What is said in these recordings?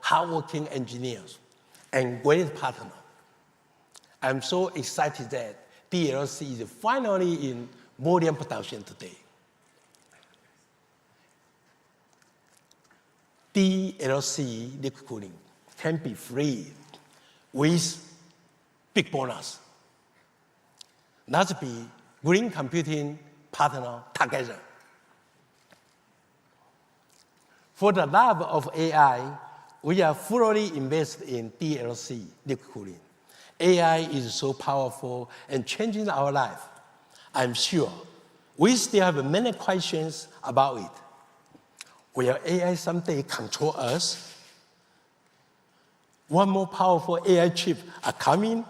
hardworking engineers and great partner. I'm so excited that DLC is finally in volume production today. DLC liquid cooling can be free with big bonus. Let's be green computing partner together. For the love of AI, we are fully invested in DLC liquid cooling. AI is so powerful and changing our life. I'm sure we still have many questions about it. Will AI someday control us? One more powerful AI chip are coming?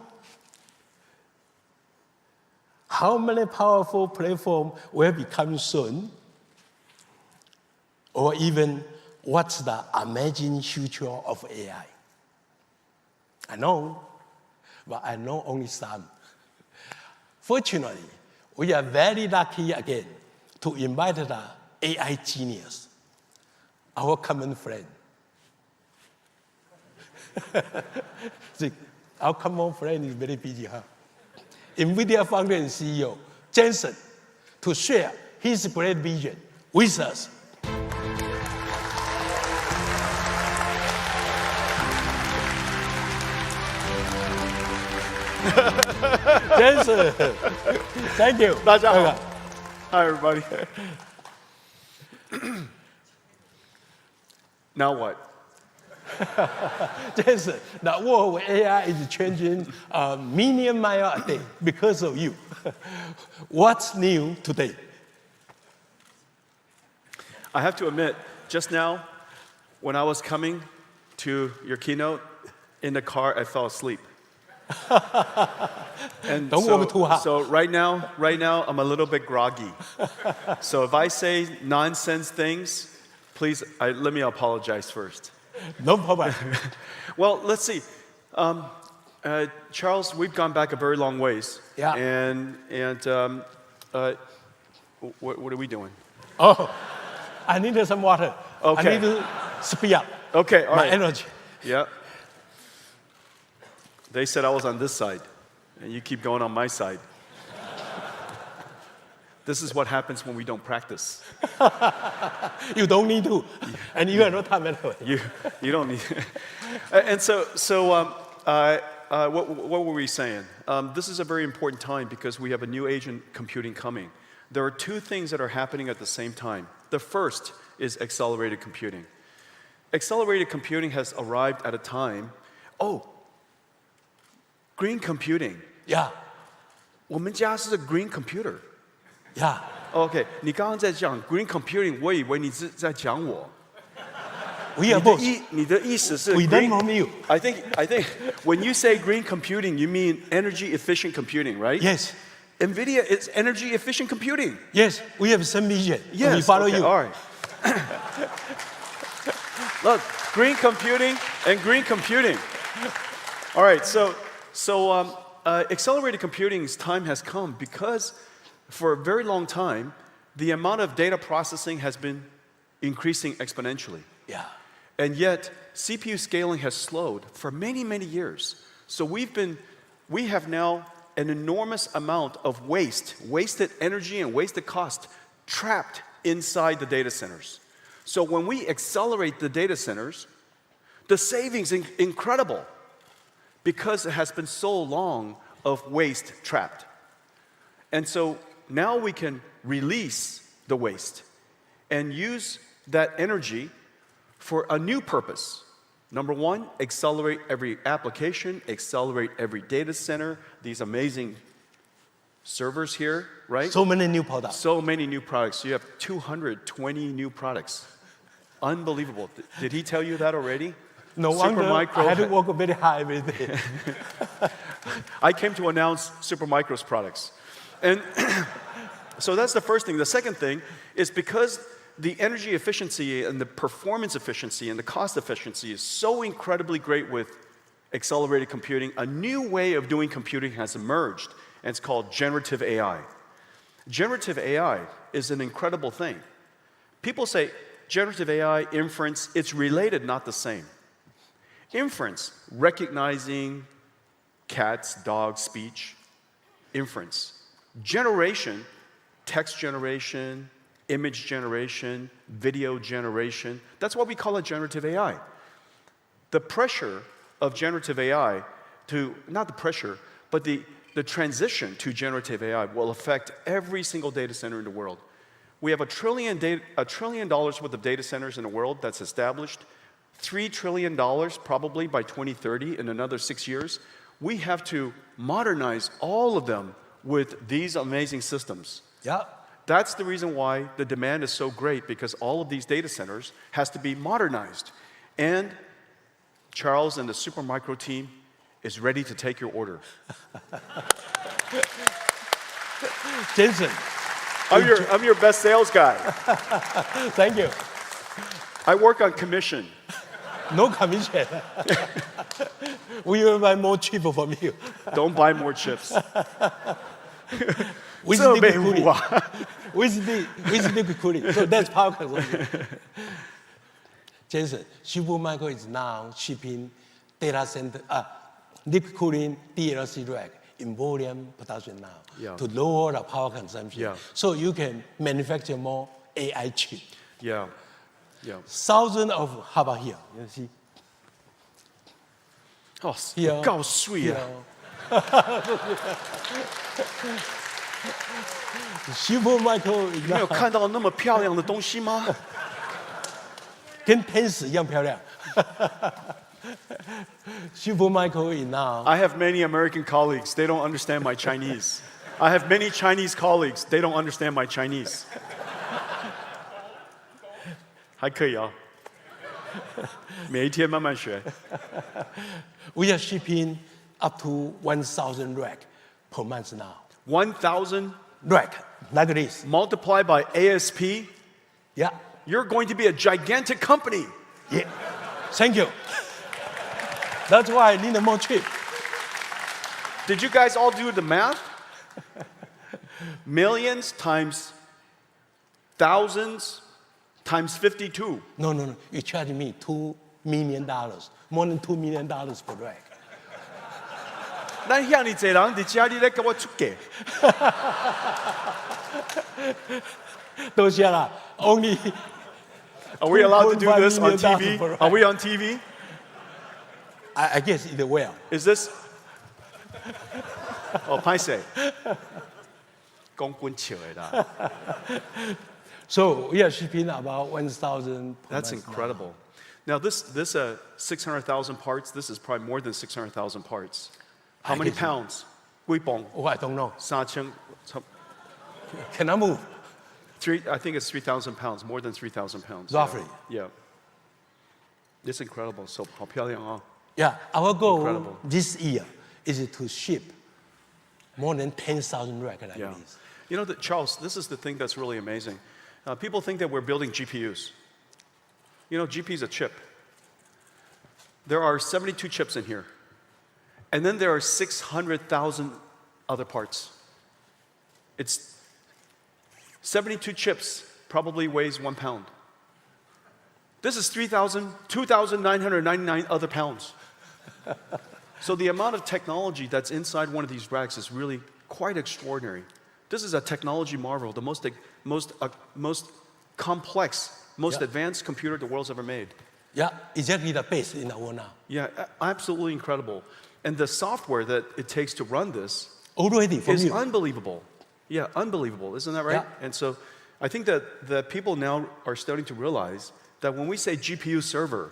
How many powerful platforms will be coming soon? Or even, what's the amazing future of AI? I know, but I know only some. Fortunately, we are very lucky again to invite the AI genius, our common friend. Our common friend is very busy, huh? NVIDIA founder and CEO, Jensen, to share his great vision with us. Jensen, thank you. 大家好。Hi, everybody. Now what? Jensen, the world of AI is changing a million miles a day because of you. What's new today? I have to admit, just now, when I was coming to your keynote, in the car, I fell asleep. And Don't work too hard. So right now, I'm a little bit groggy. So if I say nonsense things, please, let me apologize first. No problem. Well, let's see. Charles, we've gone back a very long ways. Yeah. And what are we doing? Oh, I need some water. Okay. I need to speed up Okay, all my right. energy. Yeah. They said I was on this side, and you keep going on my side. This is what happens when we don't practice. You don't need to, and you have no time anyway. You don't need. And what were we saying? This is a very important time because we have a new age in computing coming. There are two things that are happening at the same time. The first is accelerated computing. Accelerated computing has arrived at a time. Oh, green computing. Yeah, 我们家是 green computer. yeah. OK， 你刚刚在讲 green computing， 我以为你是在讲我。We are both. 你的意思是 We learn green, from you. I think when you say green computing, you mean energy efficient computing, right? Yes, NVIDIA is energy efficient computing. yes. We have some vision. Yes, We follow okay, you. All right. Look, green computing and green computing. All right, so accelerated computing's time has come because for a very long time, the amount of data processing has been increasing exponentially. Yeah. And yet, CPU scaling has slowed for many, many years. So we have now an enormous amount of wasted energy and wasted cost trapped inside the data centers. So when we accelerate the data centers, the savings is incredible because it has been so long of waste trapped. And so now we can release the waste and use that energy for a new purpose. Number one, accelerate every application, accelerate every data center, these amazing servers here, right? So many new products. So many new products. You have 220 new products. Unbelievable. Did he tell you that already? No wonder I had to work very hard every day. I came to announce Supermicro's products. And so that's the first thing. The second thing is because the energy efficiency and the performance efficiency and the cost efficiency is so incredibly great with accelerated computing, a new way of doing computing has emerged, and it's called generative AI. Generative AI is an incredible thing. People say generative AI, inference, it's related, not the same. Inference, recognizing cats, dogs, speech, inference. Generation, text generation, image generation, video generation. That's why we call it generative AI. The pressure of generative AI not the pressure, but the transition to generative AI will affect every single data center in the world. We have $1 trillion worth of data centers in the world that's established. $3 trillion probably by 2030 in another 6 years. We have to modernize all of them with these amazing systems. Yeah. That's the reason why the demand is so great, because all of these data centers has to be modernized. And Charles and the Supermicro team is ready to take your order. Jensen. I'm your best sales guy. Thank you. I work on commission. No commission. We will buy more chip from you. Don't buy more chips. With liquid cooling. With liquid cooling. So that's power consumption. Jensen, Supermicro is now shipping data center, liquid cooling DLC rack in volume production now to lower the power consumption. Yeah. So you can manufacture more AI chip. Yeah. Yeah. Thousands of, how about here? You see? Oh, Here. 够水啊！ Supermicro 你没有看到那么漂亮的东西吗？跟天使一样漂亮。Supermicro is now. I have many American colleagues. They don't understand my Chinese. I have many Chinese colleagues. They don't understand my Chinese. 还可以啊，每一天慢慢学。We are shipping up to 1,000 rack per month now. 1,000 Rack, like this. multiplied by ASP. Yeah. You're going to be a gigantic company. Yeah. Thank you. That's why I need more chip. Did you guys all do the math? Millions times thousands times 52. No. You charge me $2 million, more than $2 million per rack. 咱遐尼侪人伫家里咧给我出价， 多谢啦. Only. Are we allowed to do this on $2.5 TV? million Are we on TV? I guess it will. Is this? Oh, 歹勢，講滾笑的啦。 So we are shipping about 1,000 per That's month incredible. Now this 600,000 parts. This is probably more than 600,000 parts. How I many guess- pounds? 幾磅？ now. Oh, I don't know. 3,000. Can I move? I think it's 3,000 pounds. More than 3,000 pounds. Roughly. Yeah. It's incredible. So 好漂亮啊！ Yeah, our goal Incredible. this year is to ship more than 10,000 rack like Yeah. this. You know, Charles, this is the thing that's really amazing. People think that we're building GPUs. You know, GPU is a chip. There are 72 chips in here. And then there are 600,000 other parts. It's 72 chips, probably weighs 1 pound. This is 2,999 other pounds. So the amount of technology that's inside one of these racks is really quite extraordinary. This is a technology marvel, the most complex, most advanced computer the world's ever made. Yeah, exactly the best in the world now. Yeah, absolutely incredible. And the software that it takes to run this Already from is you. unbelievable. Yeah, unbelievable. Isn't that right? Yeah. And so I think that people now are starting to realize that when we say GPU server,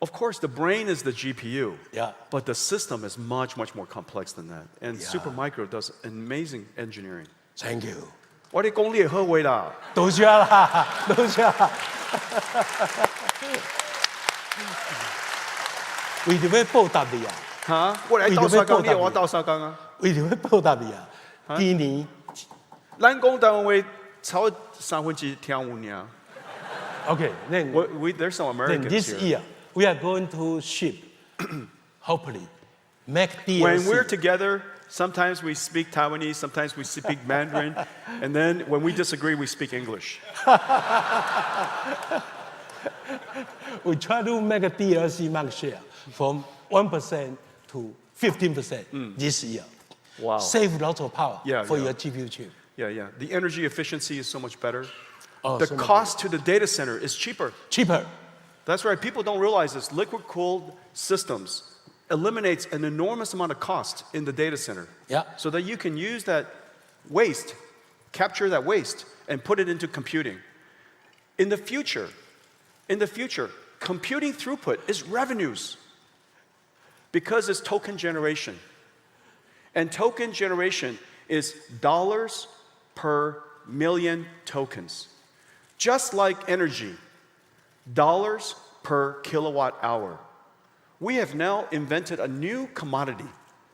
of course, the brain is the GPU. Yeah. But the system is much, much more complex than that. And Yeah. Supermicro does amazing engineering. Thank you. 我哋講你係好位啦，多謝啦，多謝啦。為點會報答你啊？嚇！我嚟鬥沙鋼，你又我鬥沙鋼啊！為點會報答你啊？今年咱講台灣話超3分之聽有爾。 Okay, then There's some Americans this here. year we are going to ship, hopefully, Mac DLC. When we're together, sometimes we speak Taiwanese, sometimes we speak Mandarin, and then when we disagree, we speak English. We try to make a DLC market share from 1% to 15% this year. Wow. Save lots of power for yeah. your GPU chip. Yeah. The energy efficiency is so much better. Oh, The so much cost to the data center is cheaper. Cheaper. That's right. People don't realize this. Liquid-cooled systems eliminates an enormous amount of cost in the data center. Yeah. So that you can use that waste, capture that waste, and put it into computing. In the future, computing throughput is revenues because it's token generation. And token generation is dollars per million tokens. Just like energy, dollars per kilowatt hour. We have now invented a new commodity.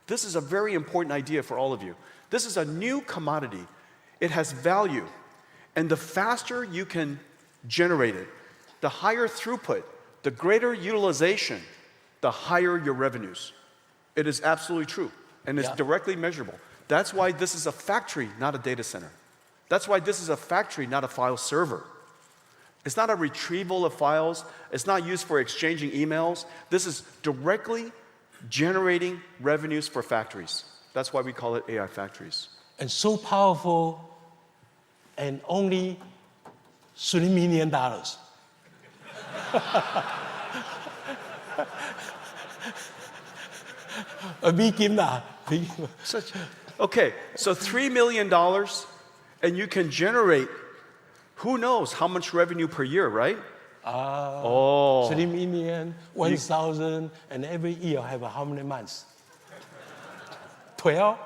This is a very important idea for all of you. This is a new commodity. It has value. And the faster you can generate it, the higher throughput, the greater utilization, the higher your revenues. It is absolutely true. And it's directly measurable. That's why this is a factory, not a data center. That's why this is a factory, not a file server. It's not a retrieval of files. It's not used for exchanging emails. This is directly generating revenues for factories. That's why we call it AI factories. And so powerful, and only $3 million. Okay, so $3 million, and you can generate, who knows how much revenue per year, right? 3 million, 1,000, and every year have how many months? 12?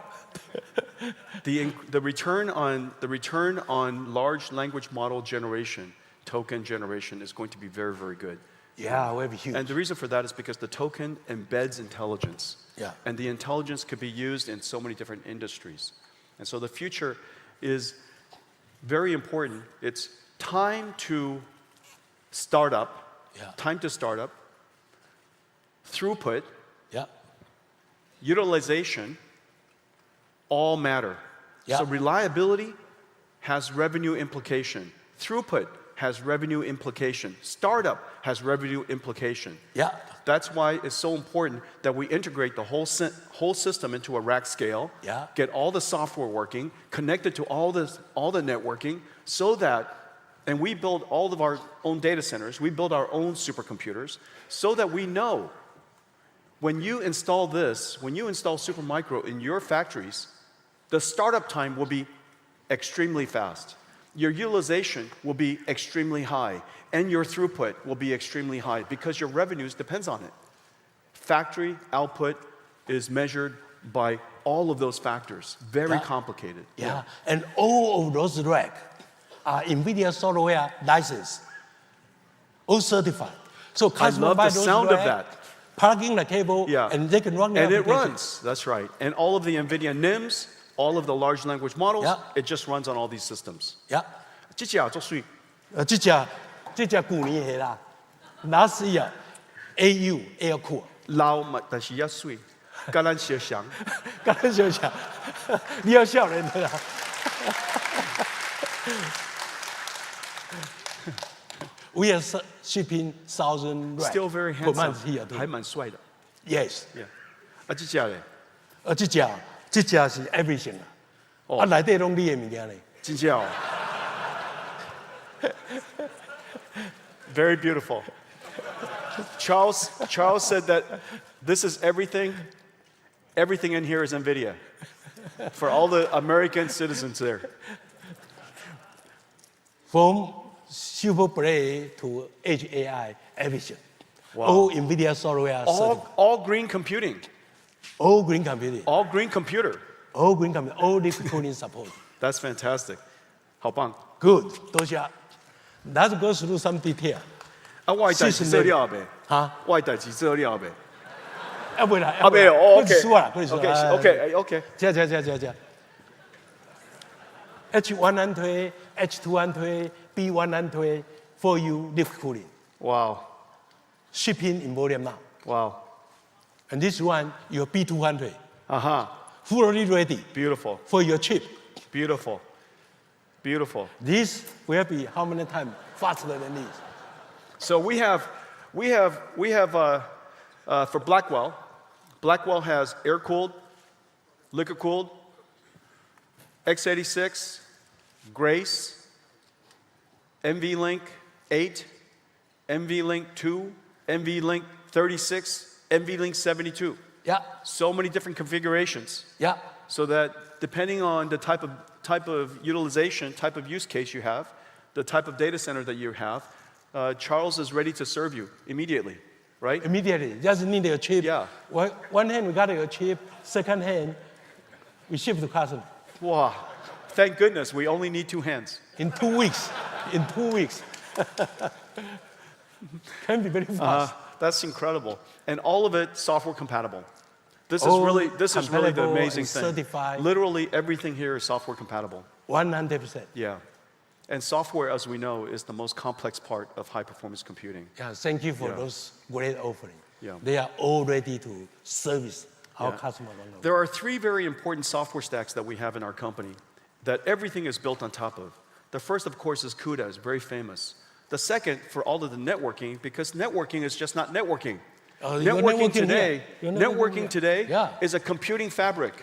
The return on large language model generation, token generation, is going to be very, very good. Yeah, will be huge. And the reason for that is because the token embeds intelligence. Yeah. And the intelligence could be used in so many different industries. And so the future is very important. It's time to start up, throughput, utilization, all matter. So reliability has revenue implication. Throughput has revenue implication. Startup has revenue implication. That's why it's so important that we integrate the whole system into a rack scale, get all the software working, connect it to all the networking, so that, and we build all of our own data centers, we build our own supercomputers, so that we know when you install this, when you install Supermicro in your factories, the startup time will be extremely fast. Your utilization will be extremely high, and your throughput will be extremely high because your revenues depends on it. Factory output is measured by all of those factors. Very complicated. And all of those racks are NVIDIA software licensed, all certified. So I love the sound of that. Plug in the cable, and they can run the application. And it runs, that's right. And all of the NVIDIA NIMs, all of the large language models, it just runs on all these systems. 这只旧年的啦，last year AU air cool， 老嘛，但是也水，跟咱相像，跟咱相像，你要笑人的啦。We are shipping 1,000 racks still very per month handsome， here， 还蛮帅的。Yes。这只嘞？这只是 everything 啊，内底拢你的物件嘞。真正哦。Very beautiful. Charles said that this is everything. Everything in here is NVIDIA for all the American citizens there. From Super Play to Edge AI, everything. All NVIDIA software. All green computing. All green computing. All green computer. All green computing. All liquid cooling support. That's fantastic. 好棒。Good. 多谢。Let's go through some detail. 我的代志做了未？我的代志做了未？未啦，未哦。OK。这。H100 推 ，H200 推 ，B100 推 ，for you liquid cooling. Wow. Shipping in volume now. Wow. And this one, your B200. Fully ready. Beautiful. For your chip. Beautiful. This will be how many times faster than this? So we have for Blackwell. Blackwell has air-cooled, liquid-cooled, x86, Grace, NVLink 8, NVLink 2, NVLink 36, NVLink 72. Yeah. So many different configurations. Yeah. So that depending on the type of utilization, type of use case you have, the type of data center that you have, Charles is ready to serve you immediately, right? Immediately, just need a chip. Yeah. One hand we got a chip, second hand we ship to customer. Wow. Thank goodness we only need 2 hands. In 2 weeks. In 2 weeks. Can be very fast. That's incredible. And all of it software compatible. This is All really the amazing and thing. certified. Literally everything here is software compatible. 100%. Yeah. And software, as we know, is the most complex part of high performance computing. Yeah, thank you for Yeah. those great offerings. Yeah. They are all ready to service our Yeah. customer. All over. There are 3 very important software stacks that we have in our company that everything is built on top of. The first, of course, is CUDA, it's very famous. The second, for all of the networking, because networking is just not networking. You're Networking here. You're networking today Yeah. is a computing fabric.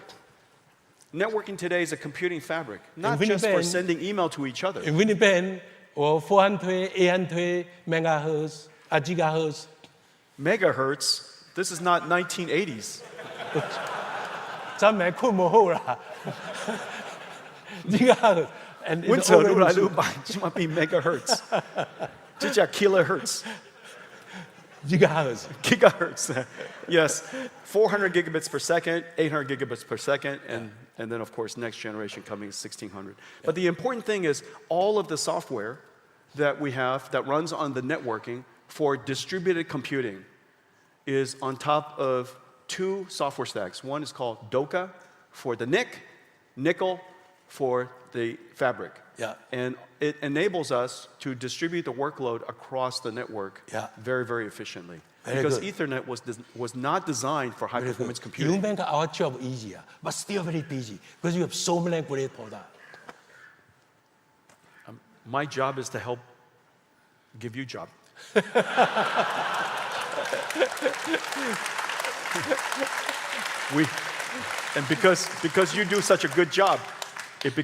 Networking today is a computing fabric, not Winnipeg- just for sending email to each other. In Winnipeg, or 400, 800 megahertz, gigahertz. Megahertz, this is not 1980s. 咱们困不好啦。gigahertz. And 温 it's 扯越来 already 越慢，起码比 megahertz，这叫 kilohertz。 gigahertz. Gigahertz. Yes, 400 gigabits per second, 800 gigabits per second, and then, of course, next generation coming is 1600. But the important thing is all of the software that we have that runs on the networking for distributed computing is on top of 2 software stacks. One is called DOCA for the NIC, nickel for the fabric. Yeah. And it enables us to distribute the workload across the network Yeah. very, very efficiently. Very Because good. Ethernet was not designed for high performance You computing. make our job easier, but still very busy because you have so many great products. My job is to help give you job. And because you do such a good job, it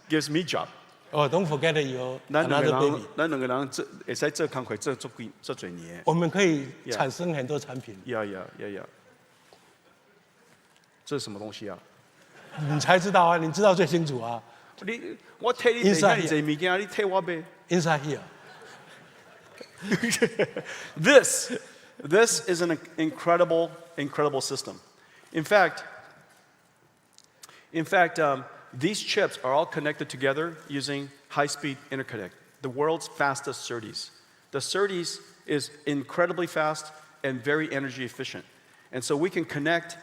gives me job. Oh, don't forget your 咱两 another 个 baby. 人，咱两个人会使做工课做几年。我们可以产生很多产品，呀。这是什么东西啊？你才知道啊，你知道最清楚啊。我替你买 Inside 遐济物件，你替我买。 Inside here. This is an incredible system. In fact, these chips are all connected together using high-speed interconnect, the world's fastest SerDes. The SerDes is incredibly fast and very energy efficient. And so we can connect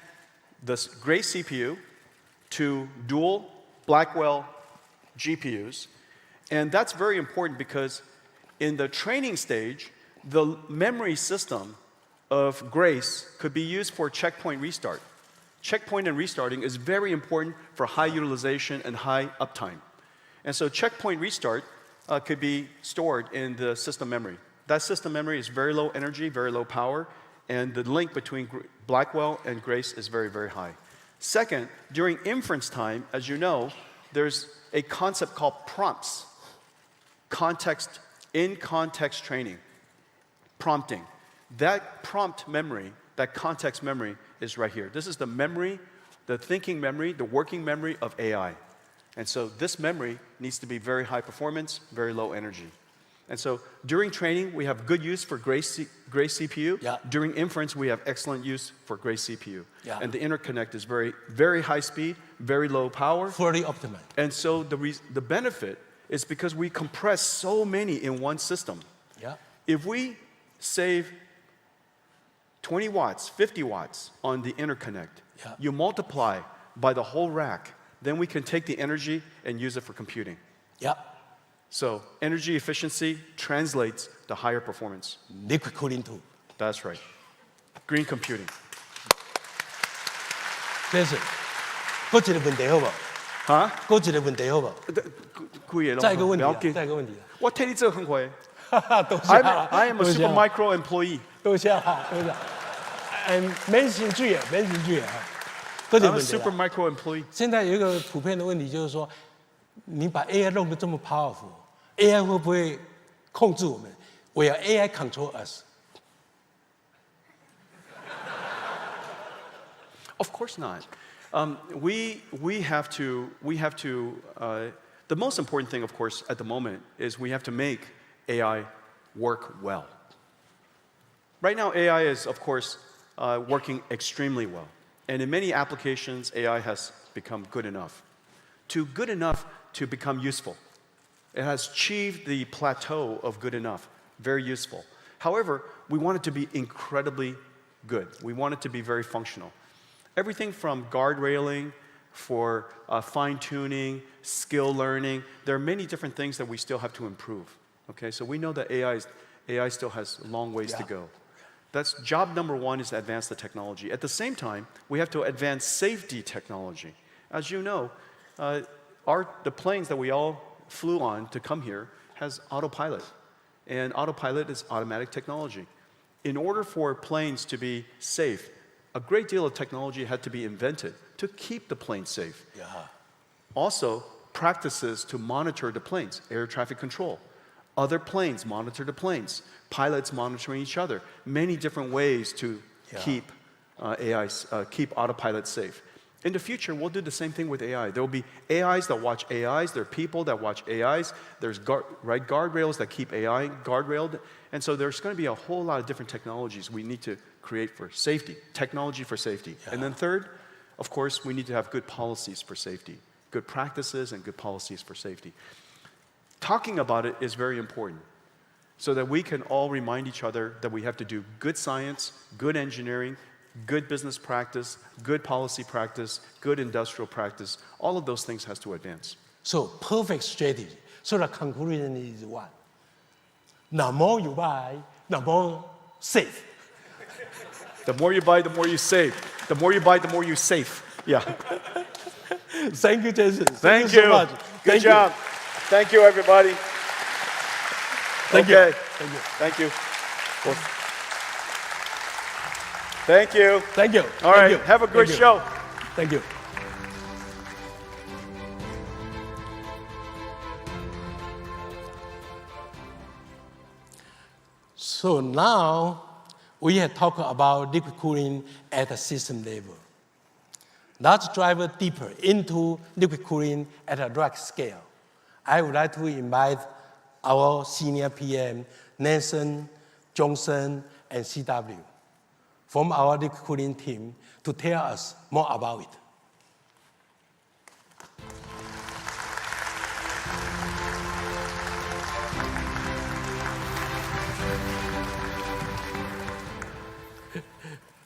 this Grace CPU to dual Blackwell GPUs. And that's very important because in the training stage, the memory system of Grace could be used for checkpoint restart. Checkpoint and restarting is very important for high utilization and high uptime. And so checkpoint restart could be stored in the system memory. That system memory is very low energy, very low power, and the link between Blackwell and Grace is very, very high. Second, during inference time, as you know, there's a concept called prompts. In-context training. Prompting. That prompt memory, that context memory is right here. This is the memory, the thinking memory, the working memory of AI. And so this memory needs to be very high performance, very low energy. And so during training, we have good use for Grace CPU. Yeah. During inference, we have excellent use for Grace CPU. Yeah. And the interconnect is very, very high speed, very low power. Fully optimized. And so the benefit is because we compress so many in one system. Yeah. If we save 20 watts, 50 watts on the interconnect, Yeah. you multiply by the whole rack, then we can take the energy and use it for computing. Yeah. So energy efficiency translates to higher performance. Liquid cooling too. That's right. Green computing. 这是，搁一个问题好不好？哈？搁一个问题好不好？贵的再一个问题啊不要紧再一个问题啊我替你做工课。I am a super micro employee. 都下啦，都下。免薪水啊，免薪水啊，这就 I'm 问 a 题 super 了。 micro employee. 现在有一个普遍的问题，就是说，你把 AI 弄得这么 powerful，AI 会不会控制我们？Will AI control us? Of course not. We have to. The most important thing, of course, at the moment is we have to make AI work well. Right now, AI is, of course, working extremely well, and in many applications, AI has become good enough. Good enough to become useful. It has achieved the plateau of good enough, very useful. However, we want it to be incredibly good. We want it to be very functional. Everything from guardrailing, for fine-tuning, skill learning, there are many different things that we still have to improve. Okay, so we know that AI still has long ways to go. That's job number one, is to advance the technology. At the same time, we have to advance safety technology. As you know, the planes that we all flew on to come here has autopilot. And autopilot is automatic technology. In order for planes to be safe, a great deal of technology had to be invented to keep the plane safe. Yeah. Also, practices to monitor the planes, air traffic control. Other planes monitor the planes, pilots monitoring each other. Many different ways to keep keep autopilot safe. In the future, we'll do the same thing with AI. There will be AIs that watch AIs. There are people that watch AIs. There's guardrails that keep AI guardrailed. And so there's going to be a whole lot of different technologies we need to create for safety, technology for safety. And then third, of course, we need to have good policies for safety, good practices and good policies for safety. Talking about it is very important so that we can all remind each other that we have to do good science, good engineering, good business practice, good policy practice, good industrial practice. All of those things has to advance. So perfect strategy. So the conclusion is what? The more you buy, the more safe. The more you buy, the more you save. The more you buy, the more you save. Yeah. Thank you, Jason. Thank you you. so much. Good job. Thank you, everybody. Thank you. Okay. Thank you. Thank you. Well, thank you. Thank you. All Thank right. you. Have a great Thank you. show. Thank you. So now we have talked about liquid cooling at a system level. Let's dive deeper into liquid cooling at a rack scale. I would like to invite our senior PM, Nathan, Johnson, and CW from our liquid cooling team to tell us more about it.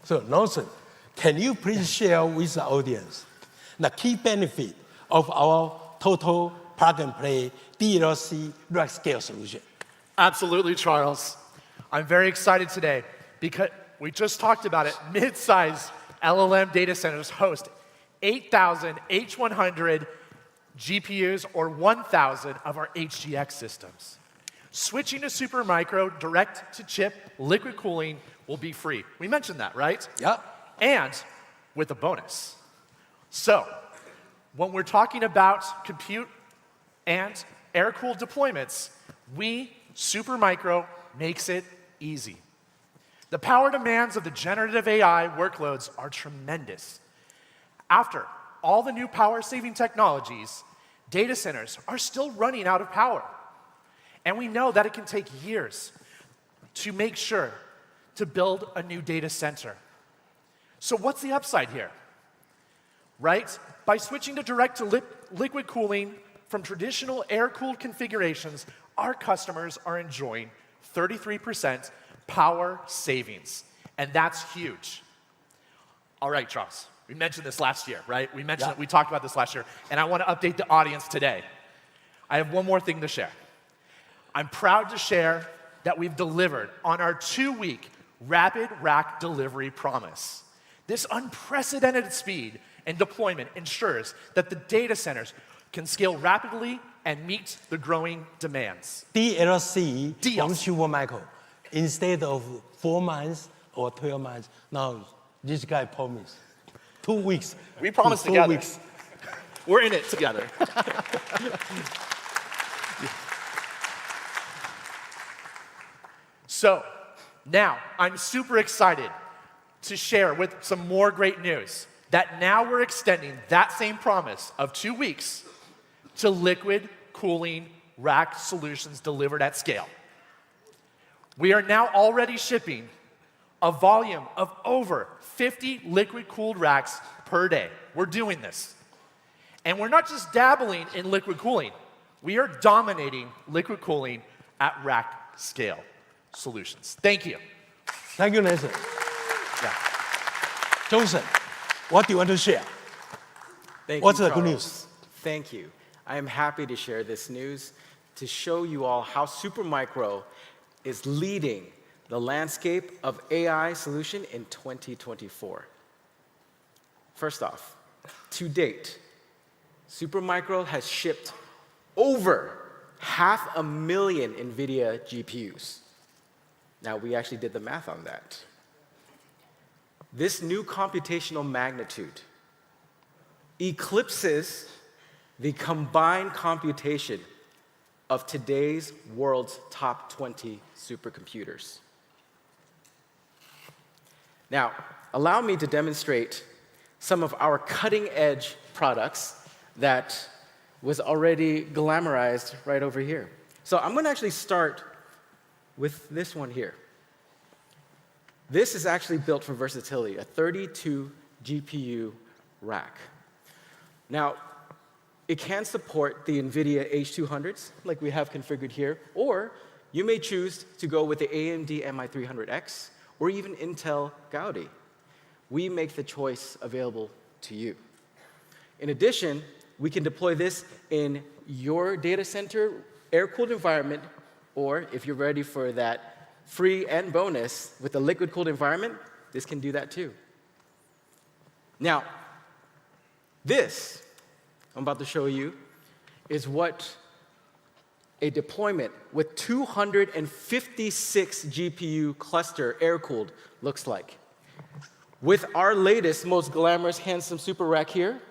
So, Nathan, can you please share with the audience the key benefit of our total plug-and-play DLC rack scale solution? Absolutely, Charles. I'm very excited today because we just talked about it. Mid-size LLM data centers host 8,000 H100 GPUs or 1,000 of our HGX systems. Switching to Supermicro direct-to-chip liquid cooling will be free. We mentioned that, right? Yeah. And with a bonus. So, when we're talking about compute and air-cooled deployments, Supermicro makes it easy. The power demands of the generative AI workloads are tremendous. After all the new power-saving technologies, data centers are still running out of power. And we know that it can take years to make sure to build a new data center. So what's the upside here? Right? By switching to direct-to-liquid cooling from traditional air-cooled configurations, our customers are enjoying 33% power savings. And that's huge. All right, Charles, we mentioned this last year, right? We talked about this last year, and I want to update the audience today. I have one more thing to share. I'm proud to share that we've delivered on our 2-week rapid rack delivery promise. This unprecedented speed and deployment ensures that the data centers can scale rapidly and meet the growing demands. DLC DLC. from Supermicro. Instead of 4 months or 12 months, now this guy promised 2 weeks. We promise to 4 together. weeks. We're in it together. So now I'm super excited to share with some more great news that now we're extending that same promise of 2 weeks to liquid cooling rack solutions delivered at scale. We are now already shipping a volume of over 50 liquid-cooled racks per day. We're doing this. And we're not just dabbling in liquid cooling. We are dominating liquid cooling at rack scale solutions. Thank you. Thank you, Nathan. Yeah. Johnson, what do you want to share? Thank What's you, the good Charles. news? Thank you. I am happy to share this news to show you all how Supermicro is leading the landscape of AI solution in 2024. First off, to date, Supermicro has shipped over 500,000 NVIDIA GPUs. Now, we actually did the math on that. This new computational magnitude eclipses the combined computation of today's world's top 20 supercomputers. Now, allow me to demonstrate some of our cutting-edge products that was already glamorized right over here. So I'm going to actually start with this one here. This is actually built for versatility, a 32 GPU rack. Now, it can support the NVIDIA H200s, like we have configured here, or you may choose to go with the AMD MI300X, or even Intel Gaudi. We make the choice available to you. In addition, we can deploy this in your data center air-cooled environment, or if you're ready for that free and bonus with a liquid-cooled environment, this can do that too. Now, this I'm about to show you is what a deployment with 256 GPU cluster air-cooled looks like. With our latest, most glamorous, handsome super rack here,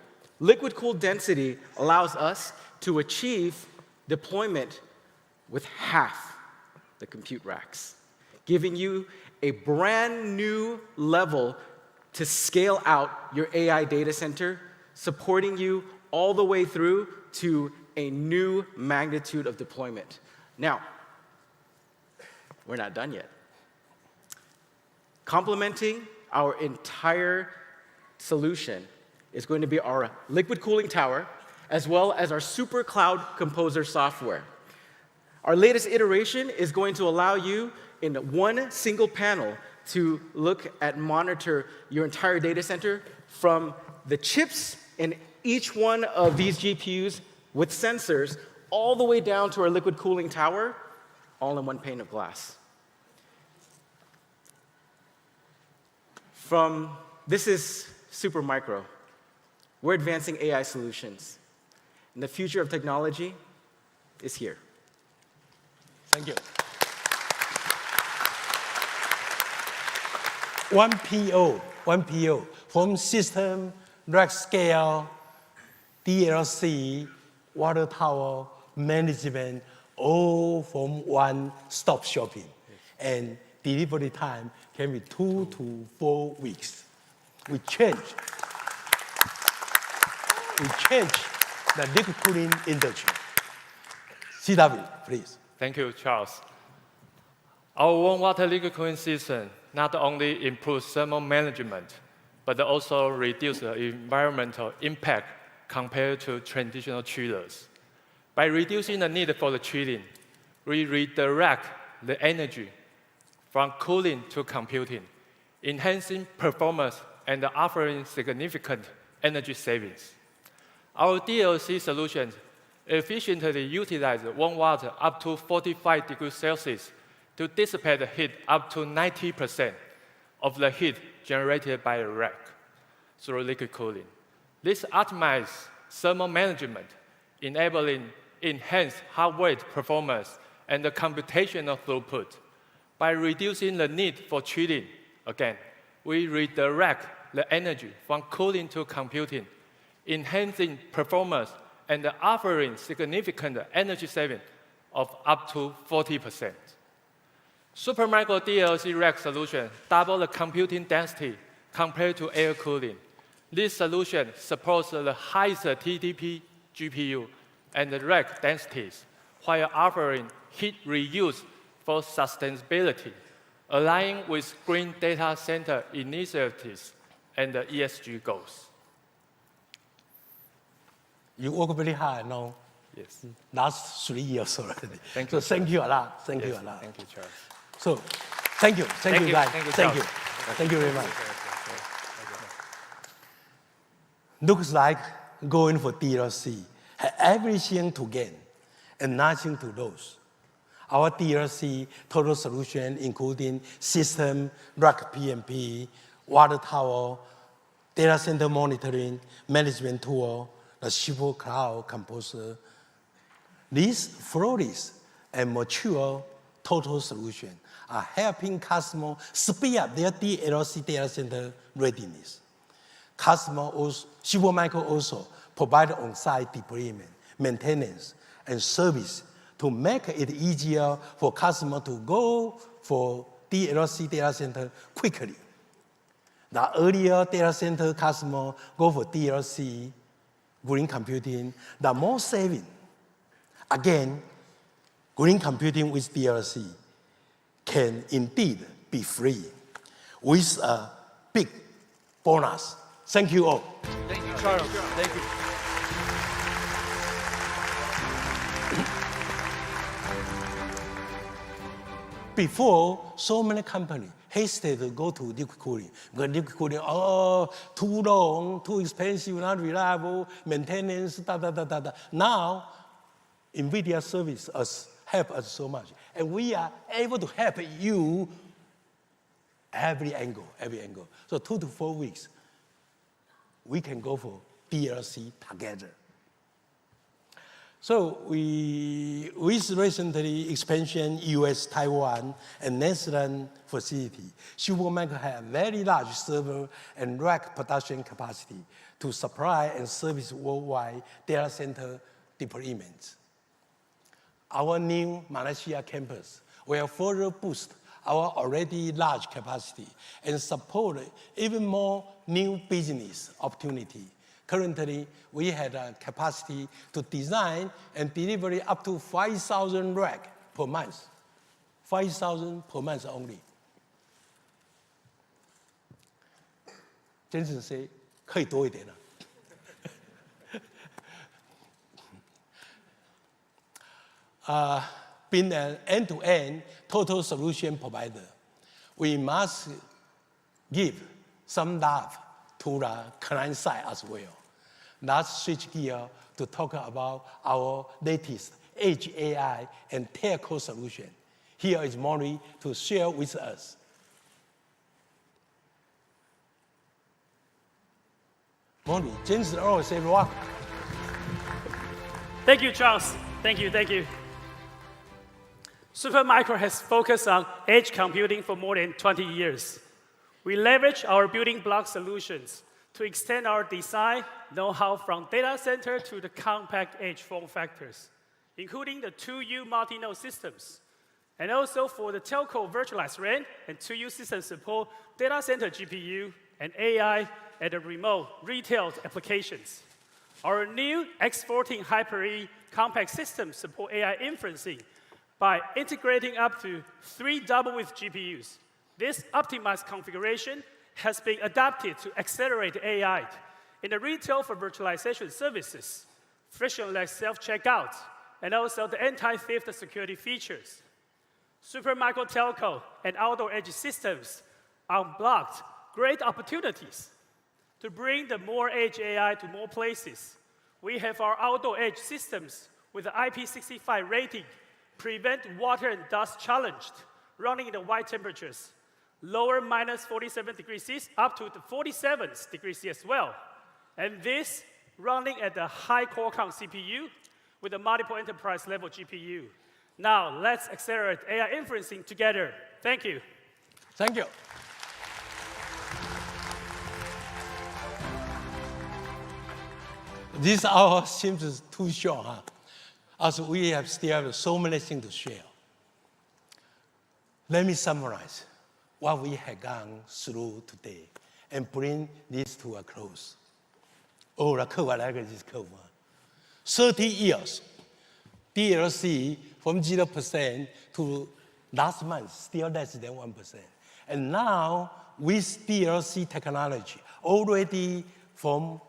liquid-cooled density allows us to achieve deployment with half the compute racks, giving you a brand new level to scale out your AI data center, supporting you all the way through to a new magnitude of deployment. Now, we're not done yet. Complementing our entire solution is going to be our liquid cooling tower, as well as our Super Cloud Composer software. Our latest iteration is going to allow you in one single panel to look at monitor your entire data center from the chips in each one of these GPUs with sensors all the way down to our liquid cooling tower, all in one pane of glass. This is Supermicro. We're advancing AI solutions. And the future of technology is here. Thank you. One PO from system, rack scale, DLC, water tower, management, all from one-stop shopping. And delivery time can be 2 to 4 weeks. We change the liquid cooling industry. CW, please. Thank you, Charles. Our warm water liquid cooling system not only improves thermal management, but also reduces the environmental impact compared to traditional chillers. By reducing the need for the chilling, we redirect the energy from cooling to computing, enhancing performance and offering significant energy savings. Our DLC solutions efficiently utilize warm water up to 45 degrees Celsius to dissipate the heat up to 90% of the heat generated by the rack through liquid cooling. This optimizes thermal management, enabling enhance heart rate performance and the computational throughput. By reducing the need for cheating, again, we redirect the energy from cooling to computing, enhancing performance and offering significant energy saving of up to 40%. Supermicro DLC rack solution double the computing density compared to air cooling. This solution supports the highest TDP GPU and rack densities while offering heat reuse for sustainability, aligning with green data center initiatives and the ESG goals. You work very hard now. Yes. Last 3 years already. Thank so you, thank you a lot. Thank you Yes, a lot. Thank you, Charles. So, thank you. Thank you, guys. Thank you, Thank you. Charles. Thank you very much. Looks like going for DLC had everything to gain and nothing to lose. Our DLC total solution, including system, rack PMP, water tower, data center monitoring, management tool, the Super Cloud Composer. These flawless and mature total solutions are helping customers speed up their DLC data center readiness. Supermicro also provide on-site deployment, maintenance, and service to make it easier for customers to go for DLC data center quickly. The earlier data center customers go for DLC, green computing, the more saving. Again, green computing with DLC can indeed be free with a big bonus. Thank you all. Thank you, Charles. Thank you. Before, so many companies hesitate to go to liquid cooling. Because liquid cooling, oh, too long, too expensive, not reliable, maintenance, da. Now, NVIDIA service help us so much. And we are able to help you every angle. So 2 to 4 weeks, we can go for DLC together. So with recently expansion US, Taiwan, and Netherlands facility, Supermicro has very large server and rack production capacity to supply and service worldwide data center deployments. Our new Malaysia campus will further boost our already large capacity and support even more new business opportunity. Currently, we have a capacity to design and deliver up to 5,000 racks per month. 5,000 per month only. Jensen say, 可以多一点了。Being an end-to-end total solution provider, we must give some love to the client side as well. Let's switch gear to talk about our latest Edge AI and telco solution. Here is Maury to share with us. Maury, Jensen always say welcome. Thank you, Charles. Thank you. Supermicro has focused on edge computing for more than 20 years. We leverage our building block solutions to extend our design know-how from data center to the compact edge form factors, including the 2U multi-node systems, and also for the telco virtualized RAN and 2U system support data center GPU and AI and the remote retail applications. Our new X14 Hyper-E compact systems support AI inferencing by integrating up to 3 double-width GPUs. This optimized configuration has been adapted to accelerate AI in the retail for virtualization services, frictionless self-checkout, and also the anti-theft security features. Supermicro telco and outdoor edge systems unblocked great opportunities to bring the more edge AI to more places. We have our outdoor edge systems with the IP65 rating, prevent water and dust challenged, running in the wide temperatures, lower minus 47 degrees C up to the 47 degrees C as well. And this running at the high Qualcomm CPU with a multiple enterprise level GPU. Now, let's accelerate AI inferencing together. Thank you. Thank you. This hour seems too short, huh? As we still have so many things to share. Let me summarize what we have gone through today and bring this to a close. Oh, the curve, I like this curve. 30 years, DLC from 0% to last month, still less than 1%. And now, with DLC technology, already from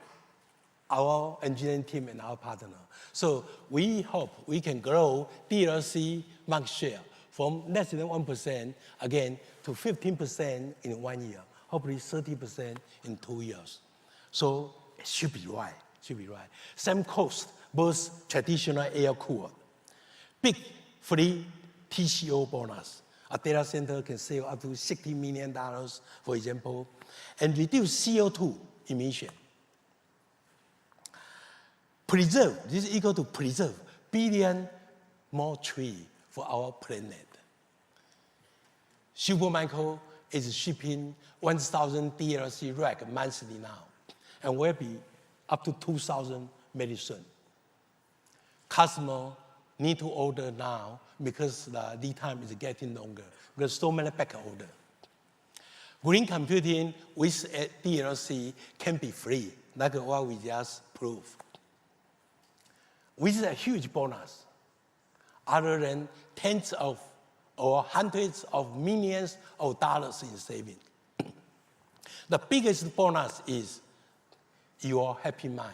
our engineering team and our partner. So we hope we can grow DLC market share from less than 1% again to 15% in 1 year, hopefully 30% in 2 years. So it should be right, Same cost, both traditional air cooled. Big free TCO bonus. A data center can save up to $60 million, for example, and reduce CO2 emission. Preserve, this is equal to preserve billion more trees for our planet. Supermicro is shipping 1,000 DLC rack monthly now, and will be up to 2,000 very soon. Customer need to order now because the lead time is getting longer, because so many back order. Green computing with DLC can be free, like what we just proved. With a huge bonus, other than tens of or hundreds of millions of dollars in saving. The biggest bonus is your happy mind,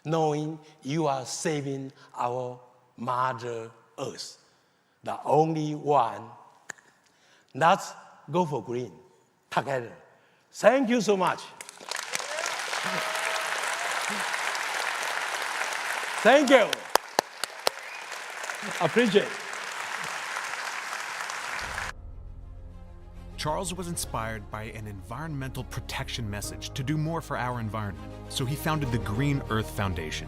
knowing you are saving our Mother Earth, the only one. Let's go for green together. Thank you so much. Thank you. Appreciate it. Charles was inspired by an environmental protection message to do more for our environment, so he founded the Green Earth Foundation.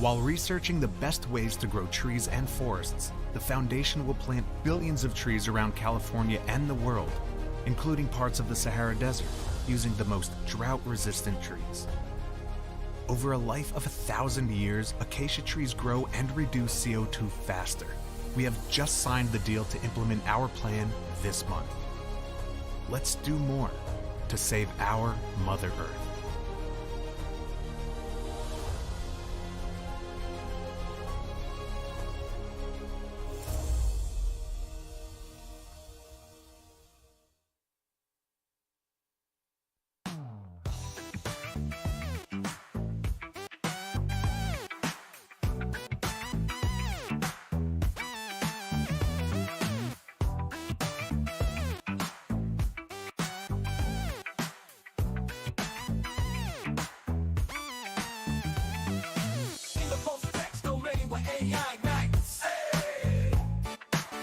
While researching the best ways to grow trees and forests, the foundation will plant billions of trees around California and the world, including parts of the Sahara Desert, using the most drought-resistant trees. Over a life of 1,000 years, acacia trees grow and reduce CO2 faster. We have just signed the deal to implement our plan this month. Let's do more to save our Mother Earth.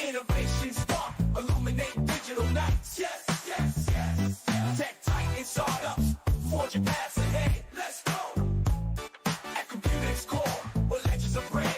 Innovation spark, illuminate digital nights. Yes, yes, yes. Tech titan startups, forging paths ahead. Let's go. At Computing's core, where legends are bred,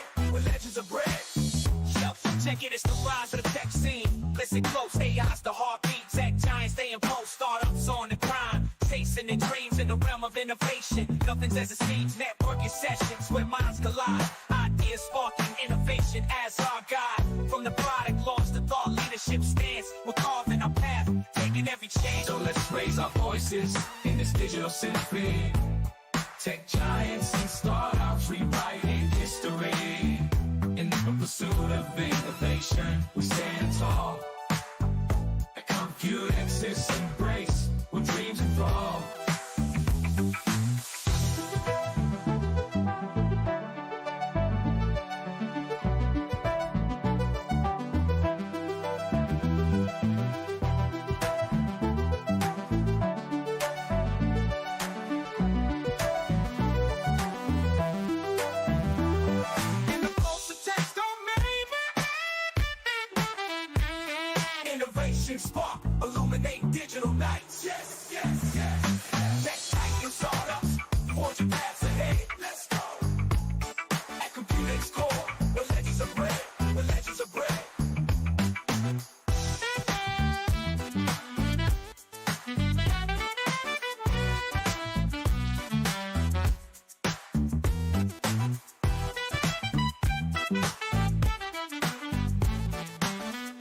Check it, it's the rise of the tech scene. Listen close, AI's the heartbeat. Tech giants, they impose startups on the grind. Chasing their dreams in the realm of innovation. Nothing's as it seems, networking sessions where minds collide. Ideas sparking innovation as our guide. From the product launch to thought leadership stance, we're carving our path, taking every chance. So let's raise our voices in this digital symphony. Tech giants and startups rewriting history. In the pursuit of innovation, we stand tall. At Computex embrace where dreams evolve. Spark, illuminate digital nights. Yes, yes, yes. Tech titan startups, forging paths ahead. Let's go. At Computex Taiwan.